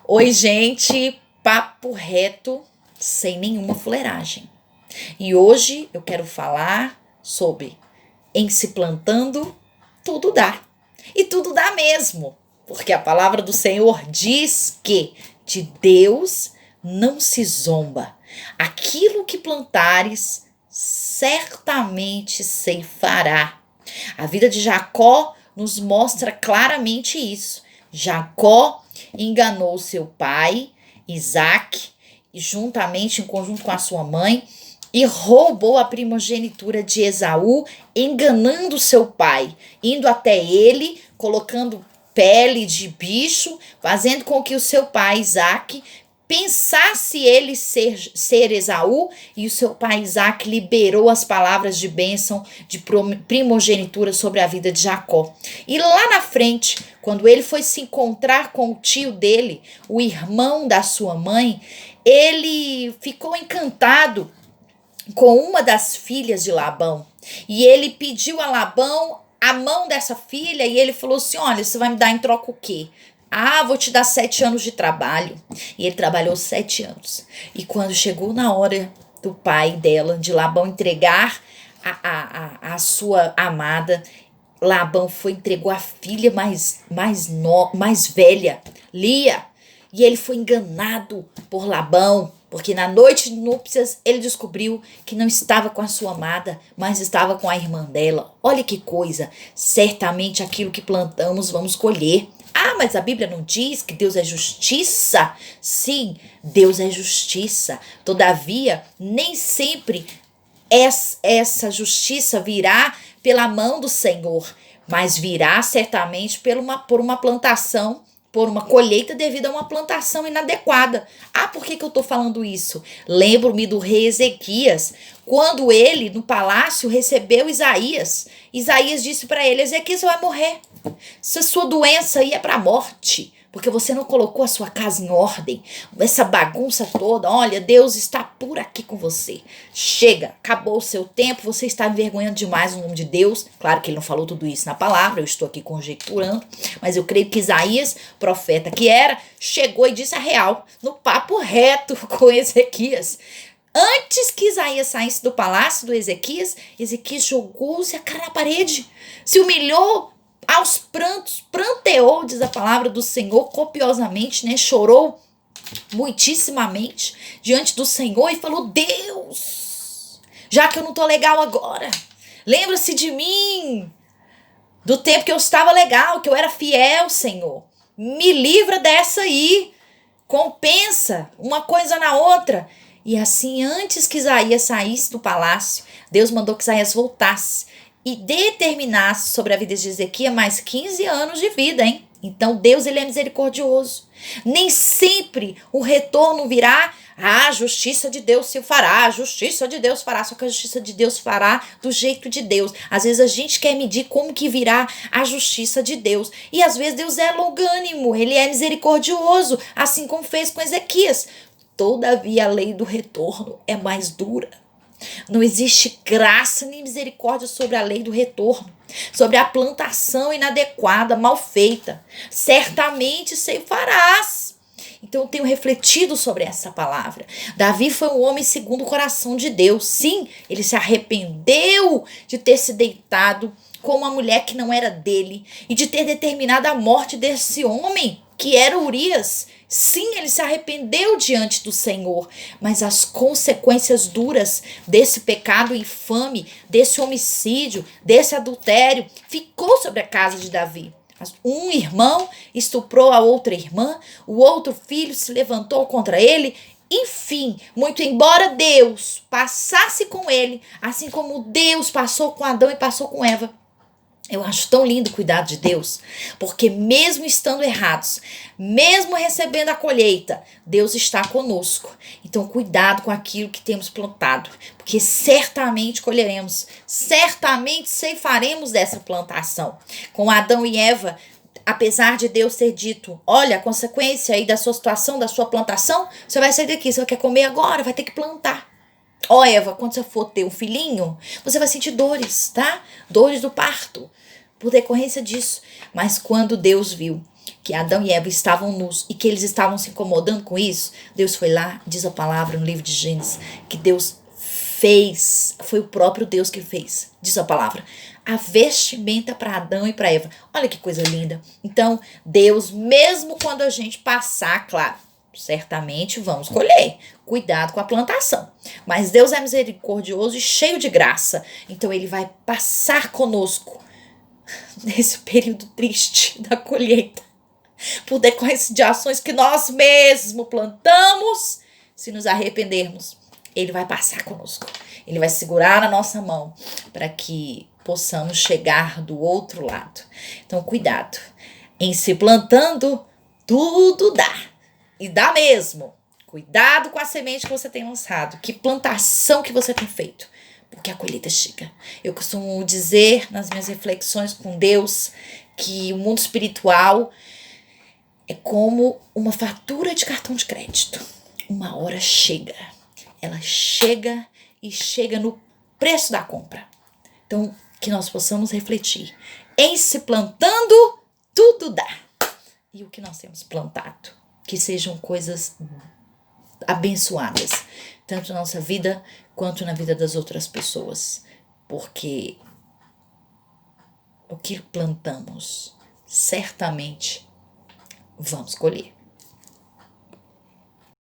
Oi, gente, papo reto, sem nenhuma fuleiragem. E hoje eu quero falar sobre em se plantando, tudo dá. E tudo dá mesmo, porque a palavra do Senhor diz que de Deus não se zomba. Aquilo que plantares, certamente ceifará. A vida de Jacó nos mostra claramente isso. Jacó enganou seu pai, Isaac, e juntamente em conjunto com a sua mãe, e roubou a primogenitura de Esaú, enganando seu pai, indo até ele, colocando pele de bicho, fazendo com que o seu pai Isaac pensasse ele ser Esaú, e o seu pai Isaac liberou as palavras de bênção de primogenitura sobre a vida de Jacó. E lá na frente, quando ele foi se encontrar com o tio dele, o irmão da sua mãe, ele ficou encantado com uma das filhas de Labão. E ele pediu a Labão a mão dessa filha e ele falou assim: olha, você vai me dar em troca o quê? Ah, vou te dar 7 anos de trabalho. E ele trabalhou 7 anos. E quando chegou na hora do pai dela, de Labão, entregar a sua amada, Labão entregou a filha mais velha, Lia. E ele foi enganado por Labão, porque na noite de núpcias ele descobriu que não estava com a sua amada, mas estava com a irmã dela. Olha que coisa, certamente aquilo que plantamos vamos colher. Ah, mas a Bíblia não diz que Deus é justiça? Sim, Deus é justiça. Todavia, nem sempre essa justiça virá pela mão do Senhor, mas virá certamente por uma plantação, por uma colheita devido a uma plantação inadequada. Ah, por que eu estou falando isso? Lembro-me do rei Ezequias, quando ele, no palácio, recebeu Isaías. Isaías disse para ele: Ezequias, você vai morrer. Se a sua doença ia para a morte, porque você não colocou a sua casa em ordem, essa bagunça toda, olha, Deus está por aqui com você. Chega, acabou o seu tempo, você está envergonhando demais o nome de Deus. Claro que ele não falou tudo isso na palavra, eu estou aqui conjecturando, mas eu creio que Isaías, profeta que era, chegou e disse a real, no papo reto com Ezequias. Antes que Isaías saísse do palácio do Ezequias, Ezequias jogou-se a cara na parede, se humilhou aos prantos, pranteou, diz a palavra do Senhor, copiosamente, né? Chorou muitíssimamente diante do Senhor e falou: Deus, já que eu não tô legal agora, lembra-se de mim, do tempo que eu estava legal, que eu era fiel, Senhor. Me livra dessa aí, compensa uma coisa na outra. E assim, antes que Isaías saísse do palácio, Deus mandou que Isaías voltasse e determinasse sobre a vida de Ezequias mais 15 anos de vida, hein? Então Deus, ele é misericordioso. Nem sempre o retorno virá: a justiça de Deus se fará, a justiça de Deus fará, só que a justiça de Deus fará do jeito de Deus. Às vezes a gente quer medir como que virá a justiça de Deus. E às vezes Deus é longânimo, ele é misericordioso, assim como fez com Ezequias. Todavia a lei do retorno é mais dura. Não existe graça nem misericórdia sobre a lei do retorno, sobre a plantação inadequada, mal feita. Certamente ceifarás. Então eu tenho refletido sobre essa palavra. Davi foi um homem segundo o coração de Deus. Sim, ele se arrependeu de ter se deitado com uma mulher que não era dele e de ter determinado a morte desse homem, que era Urias. Sim, ele se arrependeu diante do Senhor, mas as consequências duras desse pecado infame, desse homicídio, desse adultério, ficou sobre a casa de Davi. Um irmão estuprou a outra irmã, o outro filho se levantou contra ele. Enfim, muito embora Deus passasse com ele, assim como Deus passou com Adão e passou com Eva, eu acho tão lindo o cuidado de Deus, porque mesmo estando errados, mesmo recebendo a colheita, Deus está conosco. Então cuidado com aquilo que temos plantado, porque certamente colheremos, certamente ceifaremos dessa plantação. Com Adão e Eva, apesar de Deus ter dito: olha, a consequência aí da sua situação, da sua plantação, você vai sair daqui, você quer comer agora, vai ter que plantar. Ó, Eva, quando você for ter um filhinho, você vai sentir dores, tá? Dores do parto, por decorrência disso. Mas quando Deus viu que Adão e Eva estavam nus e que eles estavam se incomodando com isso, Deus foi lá, diz a palavra no livro de Gênesis, que Deus fez, foi o próprio Deus que fez, diz a palavra, a vestimenta para Adão e para Eva. Olha que coisa linda. Então, Deus, mesmo quando a gente passar, claro, certamente vamos colher. Cuidado com a plantação. Mas Deus é misericordioso e cheio de graça. Então ele vai passar conosco nesse período triste da colheita, por decorrência de ações que nós mesmos plantamos. Se nos arrependermos, ele vai passar conosco. Ele vai segurar na nossa mão para que possamos chegar do outro lado. Então, cuidado. Em se plantando, tudo dá. E dá mesmo. Cuidado com a semente que você tem lançado. Que plantação que você tem feito. Porque a colheita chega. Eu costumo dizer nas minhas reflexões com Deus que o mundo espiritual é como uma fatura de cartão de crédito. Uma hora chega. Ela chega e chega no preço da compra. Então, que nós possamos refletir. Em se plantando, tudo dá. E o que nós temos plantado? Que sejam coisas abençoadas, tanto na nossa vida quanto na vida das outras pessoas. Porque o que plantamos, certamente vamos colher.